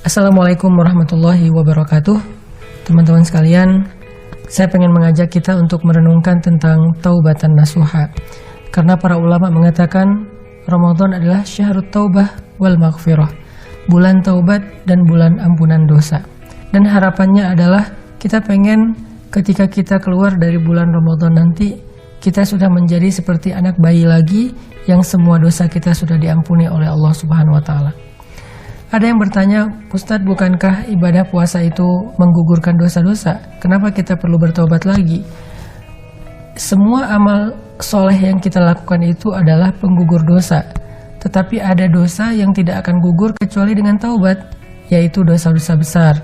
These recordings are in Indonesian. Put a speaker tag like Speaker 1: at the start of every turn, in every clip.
Speaker 1: Assalamualaikum warahmatullahi wabarakatuh. Teman-teman sekalian, saya pengen mengajak kita untuk merenungkan tentang taubatan nasuha. Karena para ulama mengatakan Ramadan adalah syahrut taubah wal maghfirah, bulan taubat dan bulan ampunan dosa. Dan harapannya adalah kita pengen ketika kita keluar dari bulan Ramadan nanti, kita sudah menjadi seperti anak bayi lagi yang semua dosa kita sudah diampuni oleh Allah Subhanahu wa taala. Ada yang bertanya, Ustadz, bukankah ibadah puasa itu menggugurkan dosa-dosa? Kenapa kita perlu bertobat lagi? Semua amal soleh yang kita lakukan itu adalah penggugur dosa. Tetapi ada dosa yang tidak akan gugur kecuali dengan taubat, yaitu dosa-dosa besar.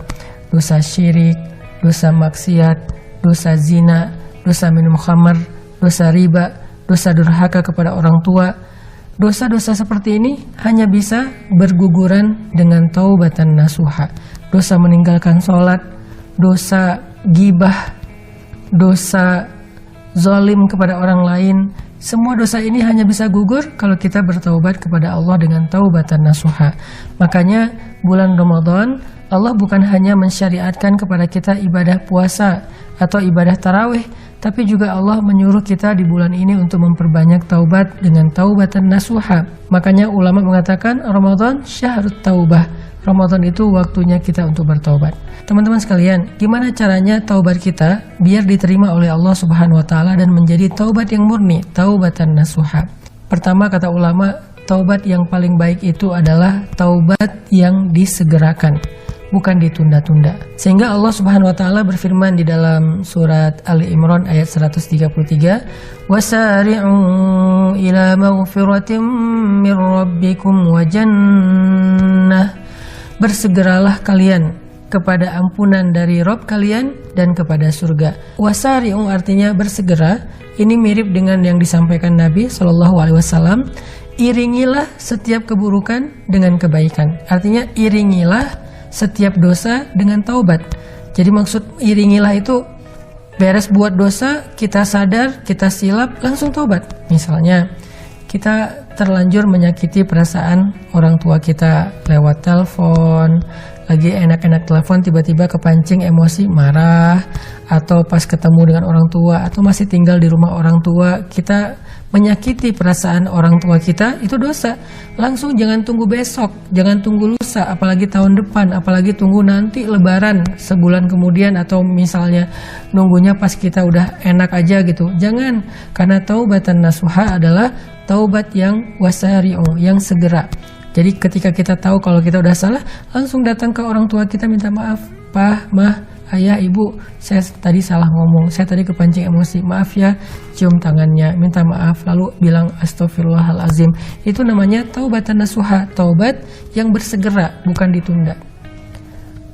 Speaker 1: Dosa syirik, dosa maksiat, dosa zina, dosa minum khamar, dosa riba, dosa durhaka kepada orang tua. Dosa-dosa seperti ini hanya bisa berguguran dengan taubatan nasuha. Dosa meninggalkan sholat, dosa gibah, dosa zalim kepada orang lain. Semua dosa ini hanya bisa gugur kalau kita bertaubat kepada Allah dengan taubatan nasuha. Makanya bulan Ramadan Allah bukan hanya mensyariatkan kepada kita ibadah puasa atau ibadah tarawih, tapi juga Allah menyuruh kita di bulan ini untuk memperbanyak taubat dengan taubatan nasuha. Makanya ulama mengatakan Ramadan syahrut taubah. Ramadan itu waktunya kita untuk bertaubat. Teman-teman sekalian, gimana caranya taubat kita biar diterima oleh Allah Subhanahu wa taala dan menjadi taubat yang murni, taubatan nasuha? Pertama, kata ulama, taubat yang paling baik itu adalah taubat yang disegerakan, bukan ditunda-tunda. Sehingga Allah Subhanahu wa taala berfirman di dalam surat Ali Imran ayat 133, "Wasari'u ila maghfiratin mir rabbikum wa jannah." Bersegeralah kalian kepada ampunan dari Rabb kalian dan kepada surga. Wasari'u artinya bersegera. Ini mirip dengan yang disampaikan Nabi SAW. Iringilah setiap keburukan dengan kebaikan. Artinya iringilah setiap dosa dengan taubat. Jadi maksud iringilah itu beres buat dosa, kita sadar, kita silap, langsung taubat. Misalnya kita terlanjur menyakiti perasaan orang tua kita lewat telepon, lagi enak-enak telepon tiba-tiba kepancing emosi marah, atau pas ketemu dengan orang tua, atau masih tinggal di rumah orang tua kita menyakiti perasaan orang tua kita, itu dosa. Langsung jangan tunggu besok, jangan tunggu lusa, apalagi tahun depan, apalagi tunggu nanti lebaran sebulan kemudian, atau misalnya nunggunya pas kita udah enak aja gitu. Jangan, karena taubatan nasuha adalah taubat yang wasari'u, yang segera. Jadi ketika kita tahu kalau kita udah salah, langsung datang ke orang tua kita minta maaf. Pak, mah, ayah, ibu, saya tadi salah ngomong, saya tadi kepancing emosi, maaf ya, cium tangannya, minta maaf, lalu bilang astaghfirullahalazim. Itu namanya taubatan nasuha, taubat yang bersegera, bukan ditunda.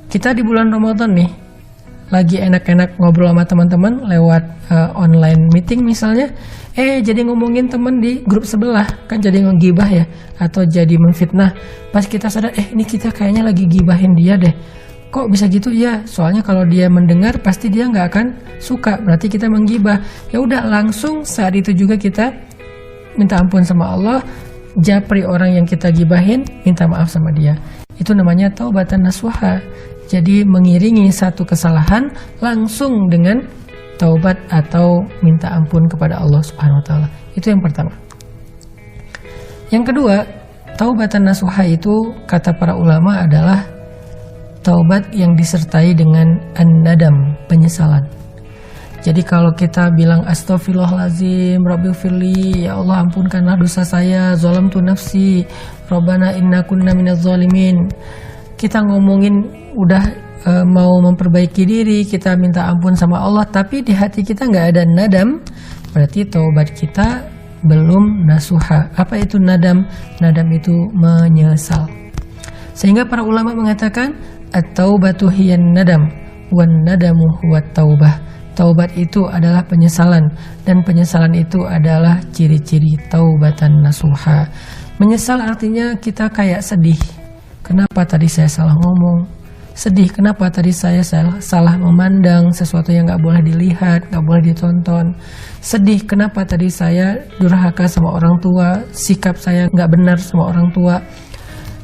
Speaker 1: Kita di bulan Ramadan nih, lagi enak-enak ngobrol sama teman-teman lewat online meeting misalnya, jadi ngomongin teman di grup sebelah, kan jadi ngegibah ya, atau jadi memfitnah. Pas kita sadar, ini kita kayaknya lagi gibahin dia deh. Kok bisa gitu? Ya, soalnya kalau dia mendengar pasti dia nggak akan suka, berarti kita menggibah. Ya udah, langsung saat itu juga kita minta ampun sama Allah, japri orang yang kita gibahin, minta maaf sama dia. Itu namanya taubatan nasuha. Jadi mengiringi satu kesalahan langsung dengan taubat atau minta ampun kepada Allah Subhanahu wa taala. Itu yang pertama. Yang kedua, taubatan nasuha itu kata para ulama adalah taubat yang disertai dengan an-nadam, penyesalan. Jadi kalau kita bilang astaghfirullahalazim, rabbighfirli, ya Allah ampunkanlah dosa saya, zalamtu nafsi, rabbana inna kunna minadz zalimin. Kita ngomongin udah mau memperbaiki diri, kita minta ampun sama Allah, tapi di hati kita nggak ada nadam, berarti taubat kita belum nasuha. Apa itu nadam? Nadam itu menyesal. Sehingga para ulama mengatakan at-taubatu hiyan nadam wan nadamu huwat taubah. Taubat itu adalah penyesalan, dan penyesalan itu adalah ciri-ciri taubatan nasuha. Menyesal artinya kita kayak sedih. Kenapa tadi saya salah ngomong? Sedih, kenapa tadi saya salah memandang sesuatu yang gak boleh dilihat, gak boleh ditonton. Sedih, kenapa tadi saya durhaka sama orang tua, sikap saya gak benar sama orang tua.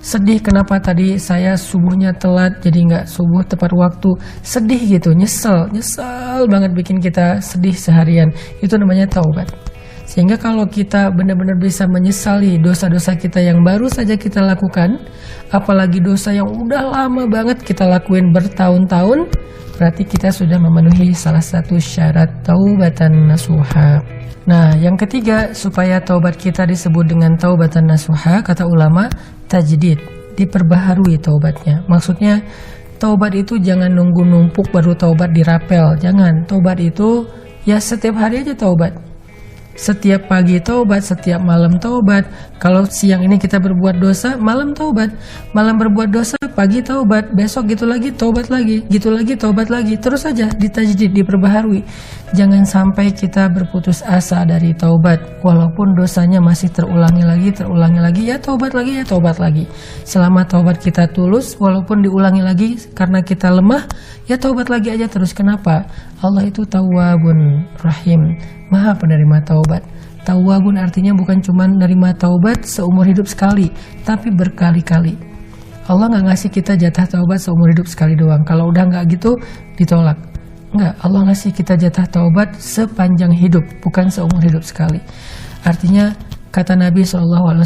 Speaker 1: sedih kenapa tadi saya subuhnya telat jadi nggak subuh tepat waktu, sedih gitu, nyesel banget bikin kita sedih seharian. Itu namanya taubat. Sehingga kalau kita benar-benar bisa menyesali dosa-dosa kita yang baru saja kita lakukan, apalagi dosa yang udah lama banget kita lakuin bertahun-tahun, berarti kita sudah memenuhi salah satu syarat taubatan nasuha. Nah, yang ketiga, supaya taubat kita disebut dengan taubatan nasuha, kata ulama, tajdid, diperbaharui taubatnya. Maksudnya, taubat itu jangan nunggu numpuk baru taubat dirapel. Jangan, taubat itu ya setiap hari aja taubat. Setiap pagi taubat, setiap malam taubat. Kalau siang ini kita berbuat dosa, malam taubat. Malam berbuat dosa, pagi taubat. Besok gitu lagi, taubat lagi. Gitu lagi, taubat lagi. Terus saja ditajdid, diperbaharui. Jangan sampai kita berputus asa dari taubat. Walaupun dosanya masih terulangi lagi, ya taubat lagi. Selama taubat kita tulus, walaupun diulangi lagi karena kita lemah, ya taubat lagi aja terus. Kenapa? Allah itu Tawwabun Rahim, Maha penerima taubat. Tawwabun artinya bukan cuma menerima taubat seumur hidup sekali, tapi berkali-kali. Allah nggak ngasih kita jatah taubat seumur hidup sekali doang. Kalau udah nggak gitu, ditolak. Enggak, Allah ngasih kita jatah taubat sepanjang hidup, bukan seumur hidup sekali. Artinya, kata Nabi SAW,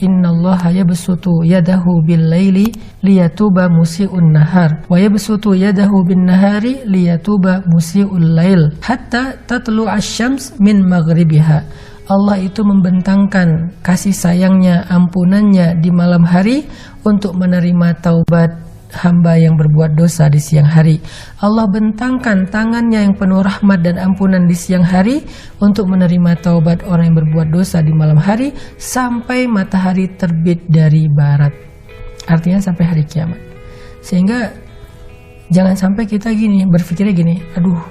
Speaker 1: Innallaha yabsutu yadahu bil-laili liyatuba musi'un nahar, wa yabsutu yadahu bin-nahari liyatuba musi'ul lail, hatta tatlu asyams min maghribiha. Allah itu membentangkan kasih sayangnya, ampunannya di malam hari untuk menerima taubat hamba yang berbuat dosa di siang hari. Allah bentangkan tangannya yang penuh rahmat dan ampunan di siang hari untuk menerima taubat orang yang berbuat dosa di malam hari sampai matahari terbit dari barat. Artinya sampai hari kiamat. Sehingga jangan sampai kita berpikirnya gini, aduh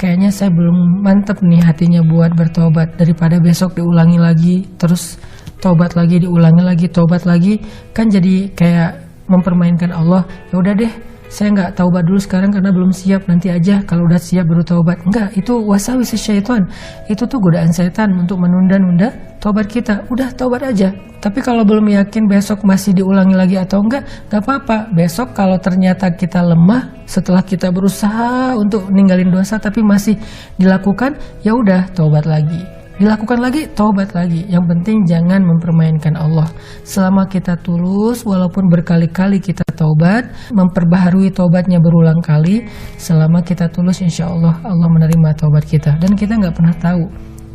Speaker 1: kayaknya saya belum mantep nih hatinya buat bertobat, daripada besok diulangi lagi, terus tobat lagi, diulangi lagi, tobat lagi, kan jadi kayak mempermainkan Allah. Ya udah deh, saya nggak taubat dulu sekarang karena belum siap, nanti aja kalau udah siap baru taubat. Enggak, itu wasawis syaitan. Itu tuh godaan setan untuk menunda-nunda taubat kita. Udah taubat aja. Tapi kalau belum yakin besok masih diulangi lagi atau enggak apa-apa. Besok kalau ternyata kita lemah setelah kita berusaha untuk ninggalin dosa tapi masih dilakukan, ya udah taubat lagi. Dilakukan lagi, taubat lagi. Yang penting jangan mempermainkan Allah. Selama kita tulus, walaupun berkali-kali kita taubat, memperbaharui taubatnya berulang kali, selama kita tulus, insya Allah Allah menerima taubat kita. Dan kita nggak pernah tahu.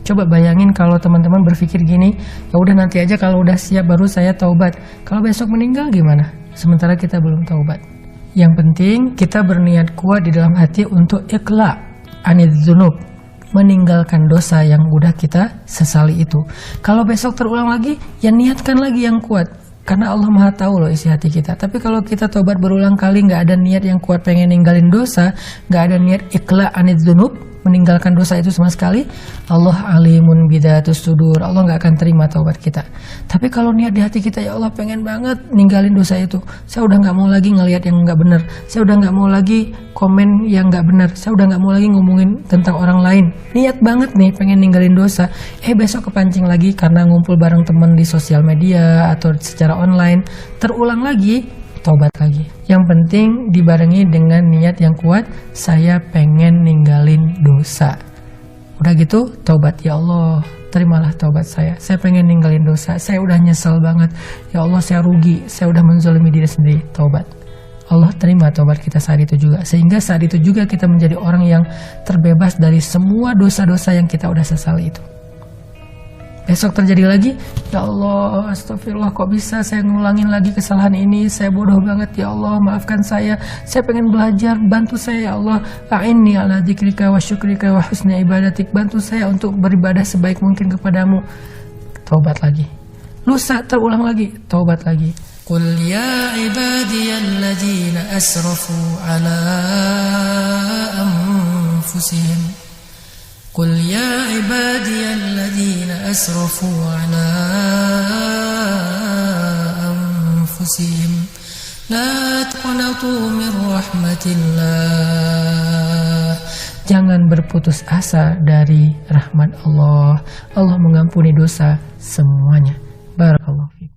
Speaker 1: Coba bayangin kalau teman-teman berpikir gini, ya udah nanti aja kalau udah siap baru saya taubat. Kalau besok meninggal gimana? Sementara kita belum taubat. Yang penting kita berniat kuat di dalam hati untuk ikhla anidzunub, meninggalkan dosa yang udah kita sesali itu. Kalau besok terulang lagi, ya niatkan lagi yang kuat. Karena Allah Maha tahu loh isi hati kita. Tapi kalau kita tobat berulang kali nggak ada niat yang kuat pengen ninggalin dosa, nggak ada niat ikhla anidzunub, meninggalkan dosa itu sama sekali, Allah alimun bidatus sudur. Allah nggak akan terima taubat kita. Tapi kalau niat di hati kita, ya Allah pengen banget ninggalin dosa itu, saya udah nggak mau lagi ngelihat yang nggak benar, saya udah nggak mau lagi komen yang nggak benar, saya udah nggak mau lagi ngomongin tentang orang lain, niat banget nih pengen ninggalin dosa, besok kepancing lagi karena ngumpul bareng teman di sosial media atau secara online, terulang lagi, taubat lagi. Yang penting dibarengi dengan niat yang kuat, saya pengen ninggalin dosa. Udah gitu, taubat, ya Allah terimalah taubat saya pengen ninggalin dosa, saya udah nyesel banget, ya Allah saya rugi, saya udah menzalimi diri sendiri, taubat. Allah terima taubat kita saat itu juga, sehingga saat itu juga kita menjadi orang yang terbebas dari semua dosa-dosa yang kita udah sesali itu. Besok terjadi lagi, ya Allah astagfirullah, kok bisa saya ngulangin lagi kesalahan ini, saya bodoh banget, ya Allah maafkan saya pengen belajar, bantu saya ya Allah, a'inni ala dzikrika wa syukrika wa husni ibadatik, bantu saya untuk beribadah sebaik mungkin kepadamu. Taubat lagi. Lusa terulang lagi, taubat lagi. Qul ya ibadiyalladzina asrafu ala anfusihim, Qul ya ibadiyalladzina asrafu ala anfusihim la taqnatu min rahmatillah. Jangan berputus asa dari rahmat Allah. Allah mengampuni dosa semuanya. Barakallahu fiik.